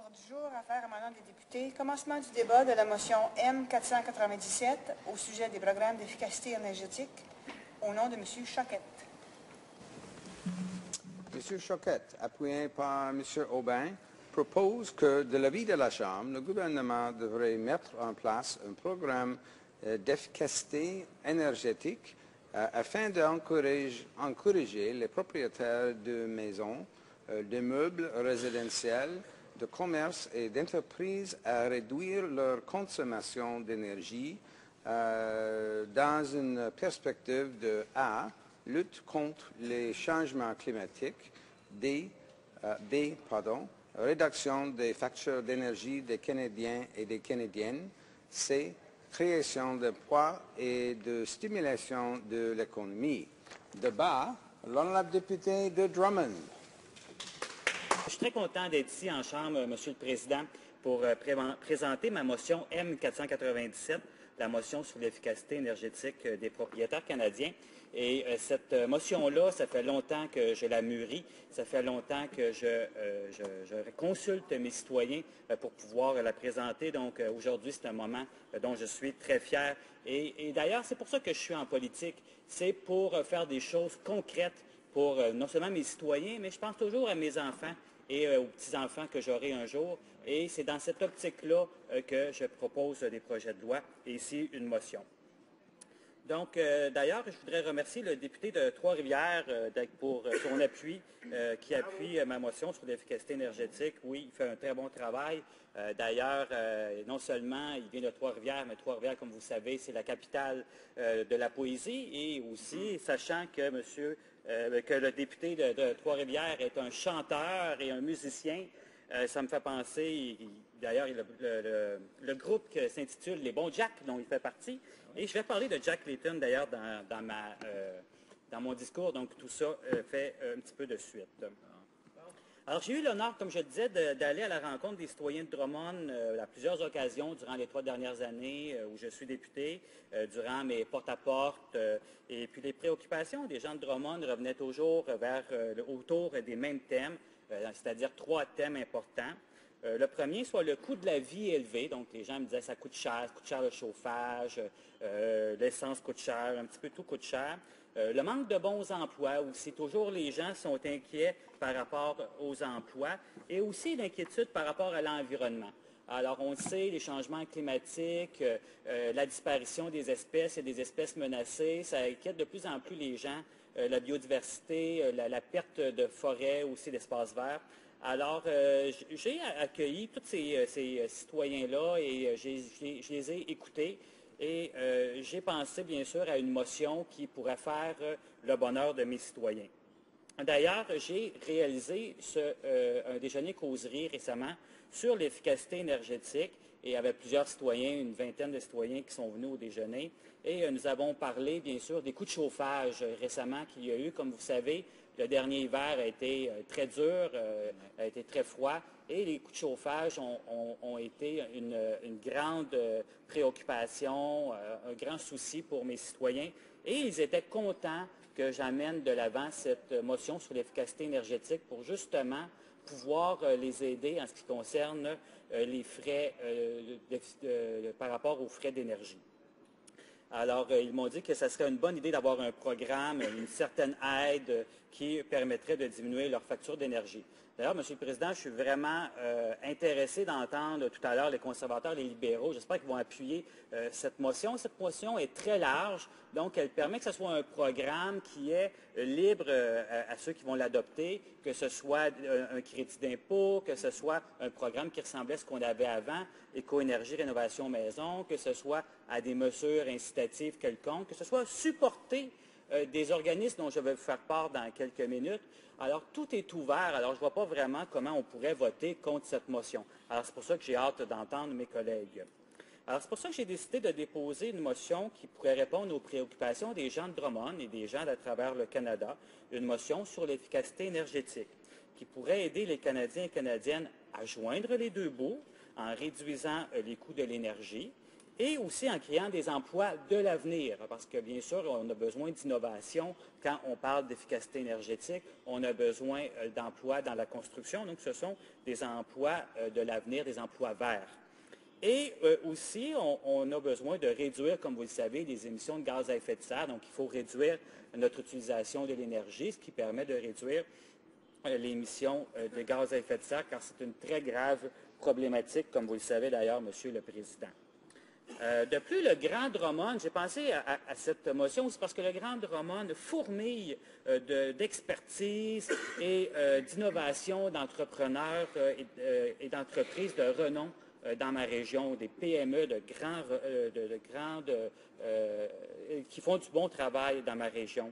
L'ordre du jour, affaires émanant des députés. Commencement du débat de la motion M497 au sujet des programmes d'efficacité énergétique au nom de M. Choquette. M. Choquette, appuyé par M. Aubin, propose que, de l'avis de la Chambre, le gouvernement devrait mettre en place un programme d'efficacité énergétique afin d'encourager les propriétaires de maisons, d'immeubles résidentiels, de commerces et d'entreprises à réduire leur consommation d'énergie dans une perspective de A, lutte contre les changements climatiques, réduction des factures d'énergie des Canadiens et des Canadiennes, C, création d'emplois et de stimulation de l'économie. Débat, l'honorable député de Drummond. Je suis très content d'être ici en Chambre, Monsieur le Président, pour présenter ma motion M497, la motion sur l'efficacité énergétique des propriétaires canadiens. Et cette motion-là, ça fait longtemps que je la mûris, ça fait longtemps que je consulte mes citoyens pour pouvoir la présenter. Donc aujourd'hui, c'est un moment dont je suis très fier. Et d'ailleurs, c'est pour ça que je suis en politique. C'est pour faire des choses concrètes pour non seulement mes citoyens, mais je pense toujours à mes enfants et aux petits-enfants que j'aurai un jour. Et c'est dans cette optique-là que je propose des projets de loi et ici une motion. Donc, d'ailleurs, je voudrais remercier le député de Trois-Rivières pour son appui, qui appuie ma motion sur l'efficacité énergétique. Oui, il fait un très bon travail. D'ailleurs, non seulement il vient de Trois-Rivières, mais Trois-Rivières, comme vous savez, c'est la capitale de la poésie. Et aussi, sachant que le député de Trois-Rivières est un chanteur et un musicien, ça me fait penser, d'ailleurs, le groupe qui s'intitule Les Bons Jack, dont il fait partie. Et je vais parler de Jack Layton, d'ailleurs, dans mon discours. Donc, tout ça fait un petit peu de suite. Alors, j'ai eu l'honneur, comme je le disais, d'aller à la rencontre des citoyens de Drummond à plusieurs occasions durant les 3 dernières années où je suis député, durant mes porte-à-porte. Et puis, les préoccupations des gens de Drummond revenaient toujours autour des mêmes thèmes, c'est-à-dire 3 thèmes importants. Le premier, soit le coût de la vie élevé. Donc, les gens me disaient ça coûte cher le chauffage, l'essence coûte cher, un petit peu tout coûte cher. Le manque de bons emplois, aussi toujours les gens sont inquiets par rapport aux emplois et aussi l'inquiétude par rapport à l'environnement. Alors, on le sait, les changements climatiques, la disparition des espèces et des espèces menacées, ça inquiète de plus en plus les gens, la biodiversité, la perte de forêts, aussi d'espaces verts. Alors, j'ai accueilli tous ces citoyens-là et je les ai écoutés et j'ai pensé, bien sûr, à une motion qui pourrait faire le bonheur de mes citoyens. D'ailleurs, j'ai réalisé un déjeuner causerie récemment sur l'efficacité énergétique et avec plusieurs citoyens, une vingtaine de citoyens qui sont venus au déjeuner. Et nous avons parlé, bien sûr, des coûts de chauffage récemment qu'il y a eu. Comme vous savez, le dernier hiver a été très dur, a été très froid, et les coûts de chauffage ont été une grande préoccupation, un grand souci pour mes citoyens. Et ils étaient contents que j'amène de l'avant cette motion sur l'efficacité énergétique pour justement pouvoir les aider en ce qui concerne les frais par rapport aux frais d'énergie. Alors, ils m'ont dit que ce serait une bonne idée d'avoir un programme, une certaine aide qui permettrait de diminuer leur facture d'énergie. D'ailleurs, M. le Président, je suis vraiment intéressé d'entendre tout à l'heure les conservateurs, les libéraux. J'espère qu'ils vont appuyer cette motion. Cette motion est très large, donc elle permet que ce soit un programme qui est libre à ceux qui vont l'adopter, que ce soit un crédit d'impôt, que ce soit un programme qui ressemblait à ce qu'on avait avant, éco-énergie, rénovation maison, que ce soit à des mesures incitatives quelconques, que ce soit supporté des organismes dont je vais vous faire part dans quelques minutes. Alors, tout est ouvert. Alors, je ne vois pas vraiment comment on pourrait voter contre cette motion. Alors, c'est pour ça que j'ai hâte d'entendre mes collègues. Alors, c'est pour ça que j'ai décidé de déposer une motion qui pourrait répondre aux préoccupations des gens de Drummond et des gens à travers le Canada, une motion sur l'efficacité énergétique, qui pourrait aider les Canadiens et Canadiennes à joindre les deux bouts en réduisant les coûts de l'énergie et aussi en créant des emplois de l'avenir, parce que bien sûr, on a besoin d'innovation quand on parle d'efficacité énergétique, on a besoin d'emplois dans la construction, donc ce sont des emplois de l'avenir, des emplois verts. Et aussi, on a besoin de réduire, comme vous le savez, les émissions de gaz à effet de serre, donc il faut réduire notre utilisation de l'énergie, ce qui permet de réduire l'émission de gaz à effet de serre, car c'est une très grave problématique, comme vous le savez d'ailleurs, Monsieur le Président. De plus, le Grand Drummond, j'ai pensé à cette motion aussi parce que le Grand Drummond fourmille d'expertise et d'innovation d'entrepreneurs et d'entreprises de renom dans ma région, des PME qui font du bon travail dans ma région,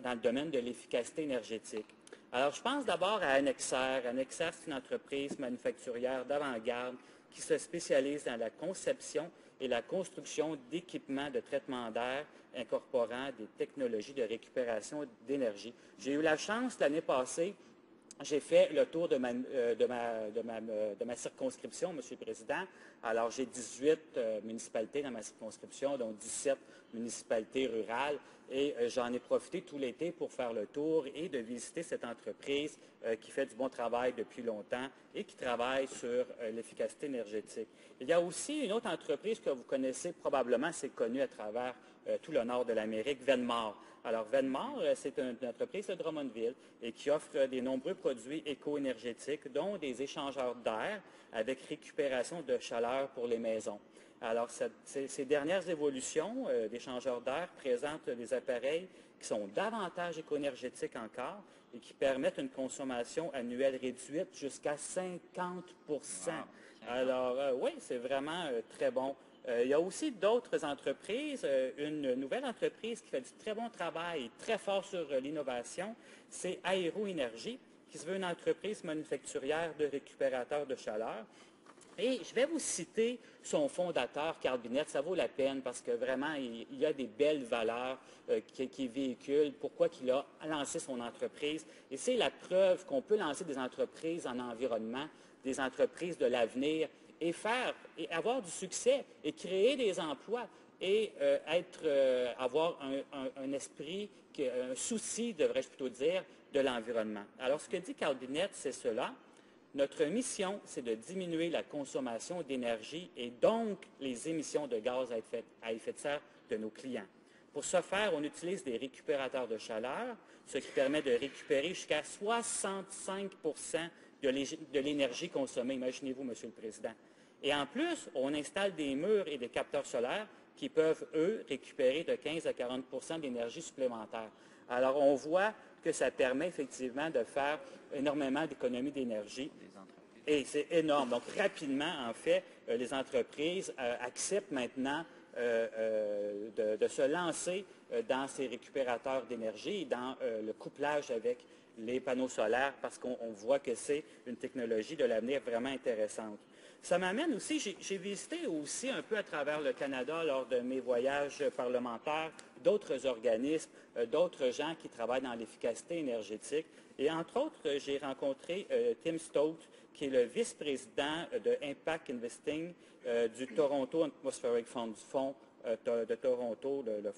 dans le domaine de l'efficacité énergétique. Alors, je pense d'abord à Annexair. Annexair, c'est une entreprise manufacturière d'avant-garde qui se spécialise dans la conception et la construction d'équipements de traitement d'air incorporant des technologies de récupération d'énergie. J'ai eu la chance l'année passée, j'ai fait le tour de ma circonscription, M. le Président. Alors, j'ai 18 municipalités dans ma circonscription, dont 17 municipalités rurales. Et j'en ai profité tout l'été pour faire le tour et de visiter cette entreprise qui fait du bon travail depuis longtemps et qui travaille sur l'efficacité énergétique. Il y a aussi une autre entreprise que vous connaissez probablement, c'est connu à travers tout le nord de l'Amérique, Venmar. Alors, Venmar, c'est une entreprise de Drummondville et qui offre des nombreux produits éco-énergétiques, dont des échangeurs d'air avec récupération de chaleur pour les maisons. Alors, ces dernières évolutions d'échangeurs d'air présentent des appareils qui sont davantage éco-énergétiques encore et qui permettent une consommation annuelle réduite jusqu'à 50 %. Alors, oui, c'est vraiment très bon. Il y a aussi d'autres entreprises. Une nouvelle entreprise qui fait du très bon travail et très fort sur l'innovation, c'est Aéroénergie, qui se veut une entreprise manufacturière de récupérateurs de chaleur. Et je vais vous citer son fondateur, Carl Binett. Ça vaut la peine parce que vraiment, il y a des belles valeurs qu'il véhicule. Pourquoi il a lancé son entreprise. Et c'est la preuve qu'on peut lancer des entreprises en environnement, des entreprises de l'avenir, et avoir du succès et créer des emplois et avoir un esprit, un souci, devrais-je plutôt dire, de l'environnement. Alors, ce que dit Carl Binett, c'est cela. Notre mission, c'est de diminuer la consommation d'énergie et donc les émissions de gaz à effet de serre de nos clients. Pour ce faire, on utilise des récupérateurs de chaleur, ce qui permet de récupérer jusqu'à 65 % de l'énergie consommée. Imaginez-vous, M. le Président. Et en plus, on installe des murs et des capteurs solaires qui peuvent, eux, récupérer de 15 à 40 % d'énergie supplémentaire. Alors, on voit que ça permet effectivement de faire énormément d'économies d'énergie. Et c'est énorme. Donc, rapidement, en fait, les entreprises acceptent maintenant de se lancer dans ces récupérateurs d'énergie et dans le couplage avec les panneaux solaires parce qu'on voit que c'est une technologie de l'avenir vraiment intéressante. Ça m'amène aussi, j'ai visité aussi un peu à travers le Canada lors de mes voyages parlementaires d'autres organismes, d'autres gens qui travaillent dans l'efficacité énergétique. Et entre autres, j'ai rencontré Tim Stout, qui est le vice-président de Impact Investing du Toronto Atmospheric Fund, du fonds de Toronto, le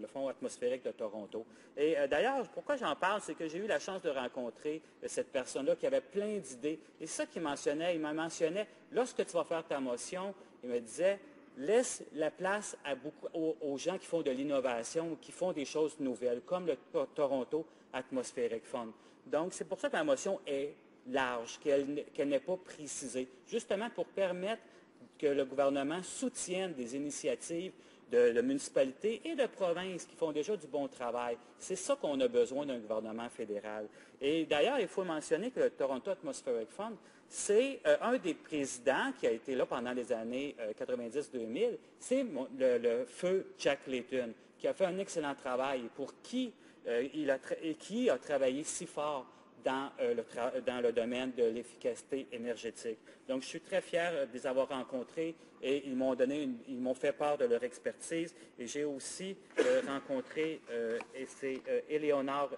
fonds atmosphérique de Toronto. Et d'ailleurs, pourquoi j'en parle, c'est que j'ai eu la chance de rencontrer cette personne-là qui avait plein d'idées. Et c'est ça qu'il mentionnait. Il me mentionnait, lorsque tu vas faire ta motion, il me disait, laisse la place aux gens qui font de l'innovation, qui font des choses nouvelles, comme le Toronto Atmospheric Fund. Donc, c'est pour ça que la motion est large, qu'elle n'est pas précisée, justement pour permettre que le gouvernement soutienne des initiatives de municipalités et de provinces qui font déjà du bon travail. C'est ça qu'on a besoin d'un gouvernement fédéral. Et d'ailleurs, il faut mentionner que le Toronto Atmospheric Fund, c'est un des présidents qui a été là pendant les années 90-2000, c'est le feu Jack Layton, qui a fait un excellent travail et pour qui qui a travaillé si fort dans le domaine de l'efficacité énergétique. Donc, je suis très fier de les avoir rencontrés et ils m'ont fait part de leur expertise. Et j'ai aussi rencontré, et c'est Eleonore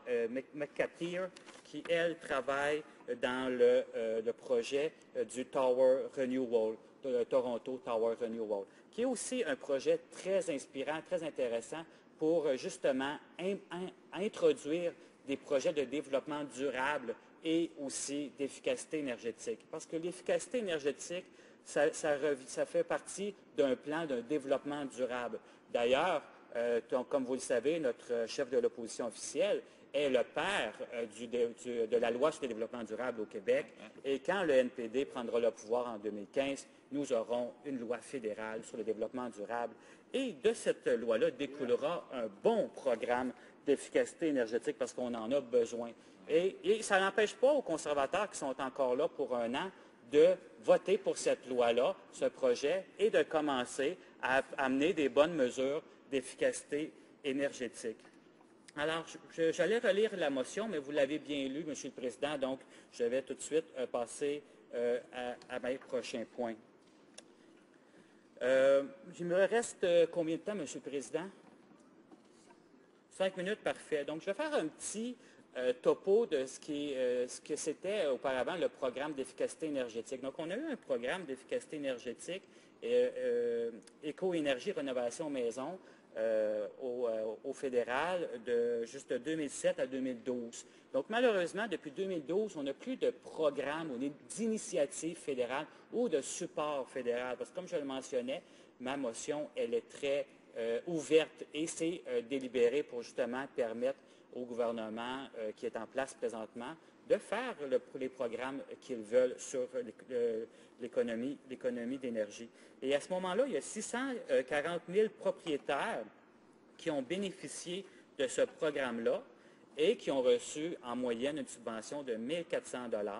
McCarthy, qui, elle, travaille dans le projet du Tower Renewal, de Toronto Tower Renewal, qui est aussi un projet très inspirant, très intéressant pour justement introduire des projets de développement durable et aussi d'efficacité énergétique. Parce que l'efficacité énergétique, ça fait partie d'un plan d'un développement durable. D'ailleurs, comme vous le savez, notre chef de l'opposition officielle est le père de la loi sur le développement durable au Québec. Et quand le NPD prendra le pouvoir en 2015, nous aurons une loi fédérale sur le développement durable. Et de cette loi-là découlera un bon programme d'efficacité énergétique parce qu'on en a besoin. Et ça n'empêche pas aux conservateurs qui sont encore là pour un an de voter pour cette loi-là, ce projet, et de commencer à amener des bonnes mesures d'efficacité énergétique. Alors, j'allais relire la motion, mais vous l'avez bien lu, Monsieur le Président, donc je vais tout de suite passer à mes prochains points. Il me reste combien de temps, Monsieur le Président? 5 minutes, parfait. Donc, je vais faire un petit topo de ce que c'était auparavant le programme d'efficacité énergétique. Donc, on a eu un programme d'efficacité énergétique, éco-énergie, rénovation maison, au fédéral de juste de 2007 à 2012. Donc, malheureusement, depuis 2012, on n'a plus de programme ou d'initiative fédérale ou de support fédéral. Parce que, comme je le mentionnais, ma motion, elle est très ouverte et c'est délibéré pour justement permettre au gouvernement qui est en place présentement de faire les programmes qu'ils veulent sur l'économie d'énergie. Et à ce moment-là, il y a 640 000 propriétaires qui ont bénéficié de ce programme-là et qui ont reçu en moyenne une subvention de 1 400 $.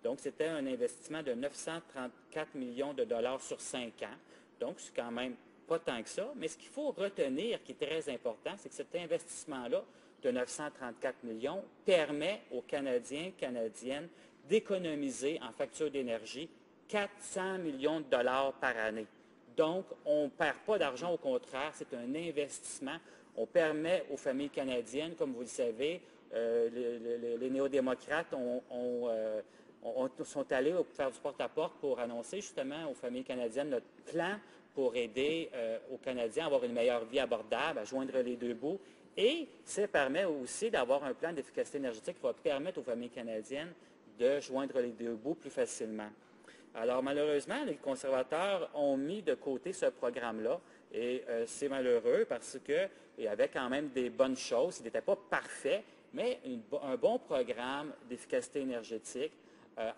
Donc, c'était un investissement de 934 millions de dollars sur 5 ans. Donc, c'est quand même pas tant que ça. Mais ce qu'il faut retenir, qui est très important, c'est que cet investissement-là de 934 millions permet aux Canadiens, Canadiennes d'économiser en facture d'énergie 400 millions de dollars par année. Donc, on ne perd pas d'argent, au contraire, c'est un investissement. On permet aux familles canadiennes, comme vous le savez, les néo-démocrates sont allés faire du porte-à-porte pour annoncer justement aux familles canadiennes notre plan pour aider aux Canadiens à avoir une meilleure vie abordable, à joindre les deux bouts. Et ça permet aussi d'avoir un plan d'efficacité énergétique qui va permettre aux familles canadiennes de joindre les deux bouts plus facilement. Alors, malheureusement, les conservateurs ont mis de côté ce programme-là et c'est malheureux parce qu'il y avait quand même des bonnes choses. Il n'était pas parfait, mais un bon programme d'efficacité énergétique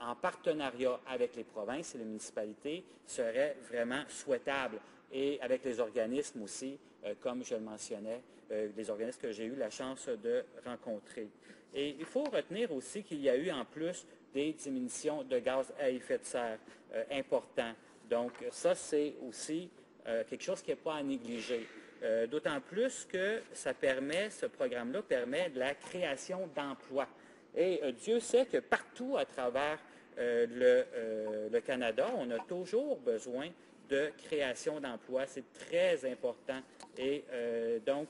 en partenariat avec les provinces et les municipalités serait vraiment souhaitable. Et avec les organismes aussi, comme je le mentionnais, les organismes que j'ai eu la chance de rencontrer. Et il faut retenir aussi qu'il y a eu en plus des diminutions de gaz à effet de serre importants. Donc ça, c'est aussi quelque chose qui n'est pas à négliger. D'autant plus que ce programme-là permet de la création d'emplois. Et Dieu sait que partout à travers le Canada, on a toujours besoin de création d'emplois. C'est très important. Et donc,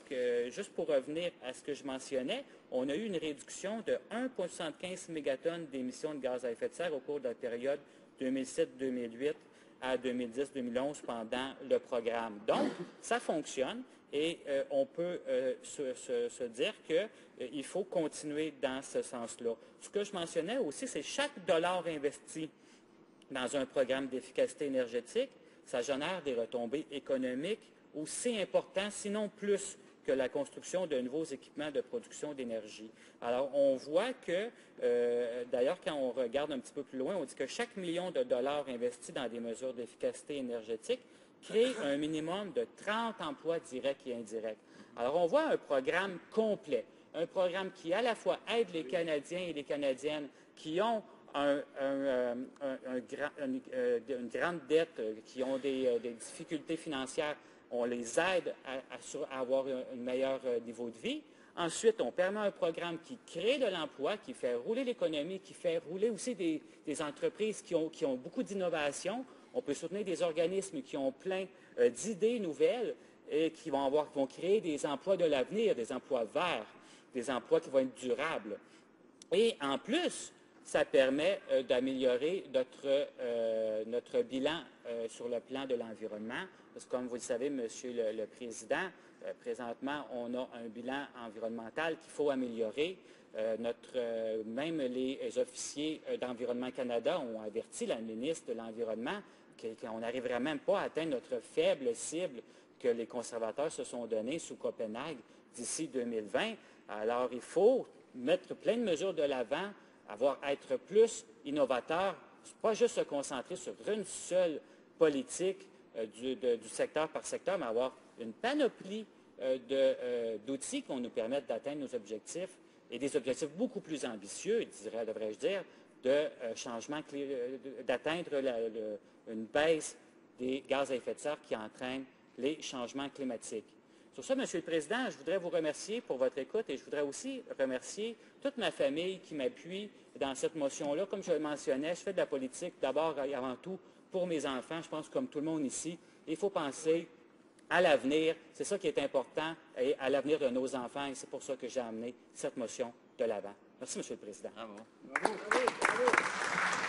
juste pour revenir à ce que je mentionnais, on a eu une réduction de 1,75 mégatonnes d'émissions de gaz à effet de serre au cours de la période 2007-2008 à 2010-2011 pendant le programme. Donc, ça fonctionne et on peut se dire qu'il faut continuer dans ce sens-là. Ce que je mentionnais aussi, c'est chaque dollar investi dans un programme d'efficacité énergétique, ça génère des retombées économiques aussi importantes, sinon plus, que la construction de nouveaux équipements de production d'énergie. Alors, on voit que, d'ailleurs, quand on regarde un petit peu plus loin, on dit que chaque million de dollars investi dans des mesures d'efficacité énergétique crée un minimum de 30 emplois directs et indirects. Alors, on voit un programme complet, un programme qui à la fois aide les Canadiens et les Canadiennes qui ont une grande dette, qui ont des difficultés financières. On les aide à avoir un meilleur niveau de vie. Ensuite, on permet un programme qui crée de l'emploi, qui fait rouler l'économie, qui fait rouler aussi des entreprises qui ont beaucoup d'innovation. On peut soutenir des organismes qui ont plein d'idées nouvelles et qui vont créer des emplois de l'avenir, des emplois verts, des emplois qui vont être durables. Et en plus, ça permet d'améliorer notre bilan sur le plan de l'environnement. Parce que comme vous le savez, Monsieur le Président, présentement, on a un bilan environnemental qu'il faut améliorer. Même les officiers d'Environnement Canada ont averti la ministre de l'Environnement qu'on n'arriverait même pas à atteindre notre faible cible que les conservateurs se sont donnée sous Copenhague d'ici 2020. Alors, il faut mettre plein de mesures de l'avant, être plus innovateur, pas juste se concentrer sur une seule politique du secteur par secteur, mais avoir une panoplie d'outils qui vont nous permettre d'atteindre nos objectifs et des objectifs beaucoup plus ambitieux, devrais-je dire, d'atteindre une baisse des gaz à effet de serre qui entraînent les changements climatiques. Sur ça, Monsieur le Président, je voudrais vous remercier pour votre écoute et je voudrais aussi remercier toute ma famille qui m'appuie dans cette motion-là. Comme je le mentionnais, je fais de la politique d'abord et avant tout pour mes enfants, je pense comme tout le monde ici. Il faut penser à l'avenir, c'est ça qui est important, et à l'avenir de nos enfants, et c'est pour ça que j'ai amené cette motion de l'avant. Merci, Monsieur le Président. Bravo. Bravo. Bravo.